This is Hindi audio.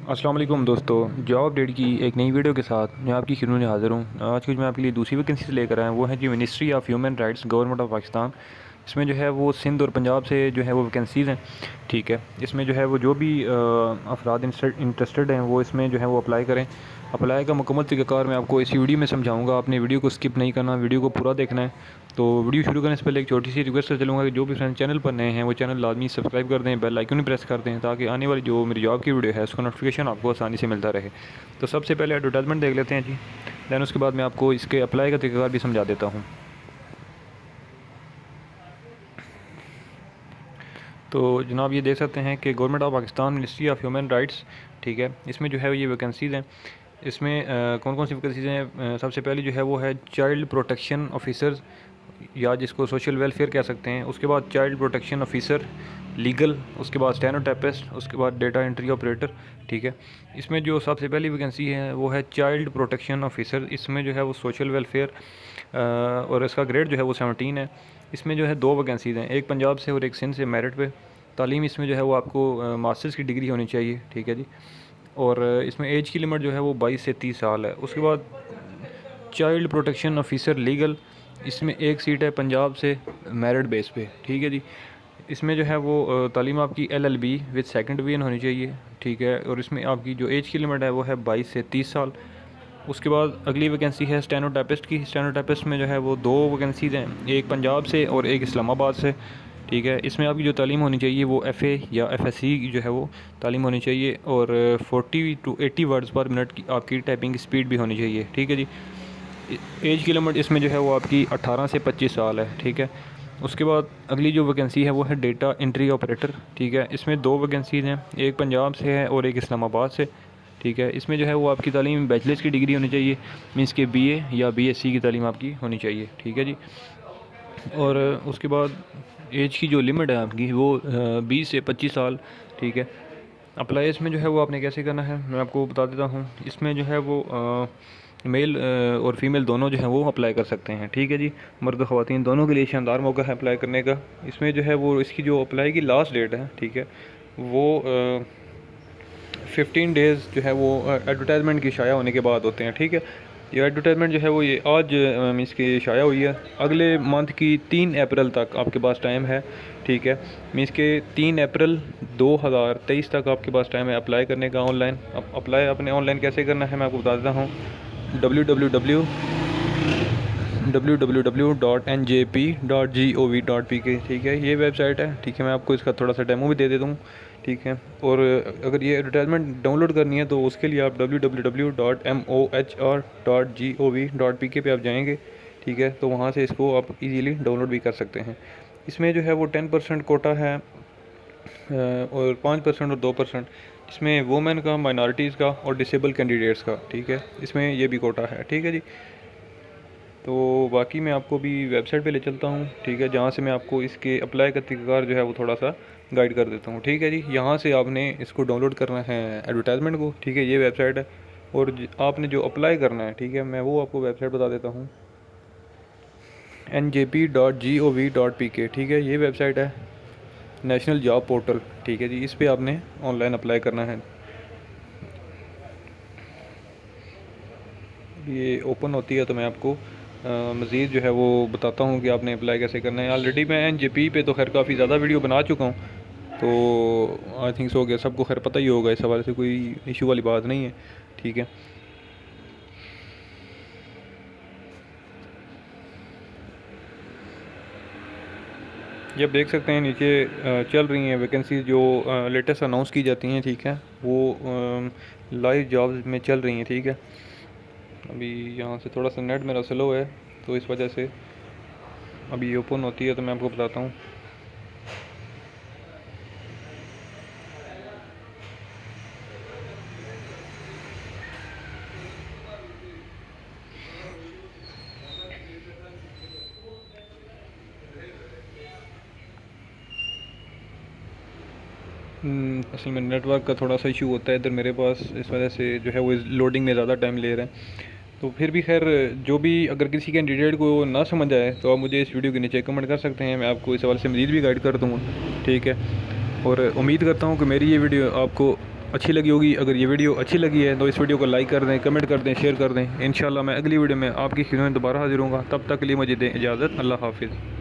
अस्सलाम वालेकुम दोस्तों, जॉब अपडेट की एक नई वीडियो के साथ मैं आपकी खिदमत में हाज़िर हूँ। आज कुछ मैं आपके लिए दूसरी वैकेंसी से लेकर आया हूँ, वो है जी ministry of human rights government of Pakistan. इसमें जो है वो सिंध और पंजाब से जो है वो वैकेंसीज़ हैं। ठीक है, इसमें जो है वो जो भी अफराद इंटरेस्टेड हैं वो इसमें जो है वो अप्लाई करें। अप्लाई का मुकम्मल तरीक़ाकार मैं आपको इसी वीडियो में समझाऊँगा। आपने वीडियो को स्किप नहीं करना, वीडियो को पूरा देखना है। तो वीडियो शुरू करने से पहले एक छोटी सी रिक्वेस्ट कर चलूँगा कि जो भी फ्रेंड चैनल पर नए हैं वो चैनल लाजमी सब्सक्राइब कर दें, बेल आइकन भी प्रेस कर दें, ताकि आने वाली जो मेरी जॉब की वीडियो है उसका नोटिफिकेशन आपको आसानी से मिलता रहे। तो सबसे पहले एडवर्टाइजमेंट देख लेते हैं जी, दैन उसके बाद मैं आपको इसके अप्लाई का तरीक़ाकार भी समझा देता हूँ। तो जनाब ये देख सकते हैं कि government of Pakistan ministry of human rights, ठीक है, इसमें जो है ये वैकेंसीज़ हैं। इसमें कौन कौन सी वैकेंसीज़ हैं? सबसे पहली जो है वो है चाइल्ड प्रोटेक्शन ऑफिसर, या जिसको सोशल वेलफेयर कह सकते हैं। उसके बाद चाइल्ड प्रोटेक्शन ऑफिसर लीगल, उसके बाद स्टेनोटाइपिस्ट, उसके बाद डेटा एंट्री ऑपरेटर। ठीक है, इसमें जो सबसे पहली वैकेंसी है वो है चाइल्ड प्रोटेक्शन ऑफिसर। इसमें जो है वो सोशल वेलफेयर और इसका ग्रेड जो है वो 17 है। इसमें जो है दो वैकेंसीज़ हैं, एक पंजाब से और एक सिंध से मेरिट पे। तालीम इसमें जो है वो आपको मास्टर्स की डिग्री होनी चाहिए। ठीक है जी, और इसमें एज की लिमिट जो है वो 22 से 30 साल है। उसके बाद चाइल्ड प्रोटेक्शन ऑफिसर लीगल, इसमें एक सीट है पंजाब से मेरिट बेस पे। ठीक है जी, इसमें जो है वो तालीम आपकी LLB विद सेकंड डिवीजन होनी चाहिए। ठीक है, और इसमें आपकी जो एज की लिमिट है वो है 22 से 30 साल। उसके बाद अगली वैकेंसी है स्टेनोटाइपिस्ट की। स्टेनोटाइपिस्ट में जो है वो दो वैकेंसीज़ हैं, एक पंजाब से और एक इस्लामाबाद से। ठीक है, इसमें आपकी जो तालीम होनी चाहिए वो FA या FSC की जो है वो तालीम होनी चाहिए, और 40 to 80 वर्ड्स पर मिनट की आपकी टाइपिंग स्पीड भी होनी चाहिए। ठीक है जी, एज की लिमिट इसमें जो है वो आपकी 18 से 25 साल है। ठीक है, उसके बाद अगली जो वैकेंसी है वो है डेटा एंट्री ऑपरेटर। ठीक है, इसमें दो वैकेंसीज़ हैं, एक पंजाब से है और एक इस्लामाबाद से। ठीक है, इसमें जो है वो आपकी तालीम बैचलर्स की डिग्री होनी चाहिए, मीन्स के BA या BSc की तालीम आपकी होनी चाहिए। ठीक है जी, और उसके बाद एज की जो लिमिट है आपकी वो 20 से 25 साल। ठीक है, अप्लाई इसमें जो है वो आपने कैसे करना है मैं आपको बता देता हूँ। इसमें जो है वो मेल और फीमेल दोनों जो है वो अप्लाई कर सकते हैं। ठीक है जी, मर्द ख़वातीन दोनों के लिए शानदार मौका है अप्लाई करने का। इसमें जो है वो इसकी जो अप्लाई की लास्ट डेट है, ठीक है, वो 15 डेज़ जो है वो एडवर्टाइजमेंट की शाया होने के बाद होते हैं। ठीक है, ये एडवर्टाइजमेंट जो है वो ये आज मीन्स की शाया हुई है। अगले मंथ की 3 अप्रैल तक आपके पास टाइम है। ठीक है, मीन्स के 3 अप्रैल 2023 तक आपके पास टाइम है अप्लाई करने का ऑनलाइन। अप्लाई आपने ऑनलाइन कैसे करना है मैं आपको बता देता हूँ। www.njp.gov.pk, ठीक है, ये वेबसाइट है। ठीक है, मैं आपको इसका थोड़ा सा डेमो भी दे देता हूँ। ठीक है, और अगर ये एडवर्टाइजमेंट डाउनलोड करनी है तो उसके लिए आप www.mohr.gov.pk पे आप जाएंगे। ठीक है, तो वहाँ से इसको आप इजीली डाउनलोड भी कर सकते हैं। इसमें जो है वो 10% कोटा है और 5% और 2%, इसमें वुमेन का, माइनॉरिटीज़ का और डिसेबल कैंडिडेट्स का। ठीक है, इसमें ये भी कोटा है। ठीक है जी, तो बाकी मैं आपको भी वेबसाइट पे ले चलता हूँ। ठीक है, जहाँ से मैं आपको इसके अप्लाई का तरीक़ाकार जो है वो थोड़ा सा गाइड कर देता हूँ। ठीक है जी, यहाँ से आपने इसको डाउनलोड करना है एडवर्टाइजमेंट को। ठीक है, ये वेबसाइट है, और आपने जो अप्लाई करना है, ठीक है, मैं वो आपको वेबसाइट बता देता हूँ, njp.gov.pk। ठीक है, ये वेबसाइट है नेशनल जॉब पोर्टल। ठीक है जी, इस पर आपने ऑनलाइन अप्लाई करना है। ये ओपन होती है तो मैं आपको मज़ीद जो है वो बताता हूँ कि आपने अप्लाई कैसे करना है। ऑलरेडी मैं NJP पे तो खैर काफ़ी ज़्यादा वीडियो बना चुका हूँ, तो आई थिंक सो गया सबको खैर पता ही होगा, इस हवाले से कोई इशू वाली बात नहीं है। ठीक है, ये आप देख सकते हैं नीचे चल रही हैं वैकेंसी जो लेटेस्ट अनाउंस की जाती हैं। ठीक है, वो लाइव जॉब्स में चल रही हैं। ठीक है, अभी यहाँ से थोड़ा सा नेट मेरा स्लो है तो इस वजह से अभी ये ओपन होती है तो मैं आपको बताता हूँ। असल में नेटवर्क का थोड़ा सा इशू होता है इधर मेरे पास, इस वजह से जो है वो लोडिंग में ज़्यादा टाइम ले रहे हैं। तो फिर भी खैर, जो भी अगर किसी कैंडिडेट को ना समझ आए तो आप मुझे इस वीडियो के नीचे कमेंट कर सकते हैं, मैं आपको इस हवाले से मज़ीद भी गाइड कर दूँगा। ठीक है, और उम्मीद करता हूँ कि मेरी ये वीडियो आपको अच्छी लगी होगी। अगर ये वीडियो अच्छी लगी है तो इस वीडियो को लाइक कर दें, कमेंट कर दें, शेयर कर दें। इंशाल्लाह मैं अगली वीडियो में आपकी खिदमत में दोबारा हाजिर हूँगा। तब तक के लिए मुझे दें इजाज़त। अल्लाह हाफिज़।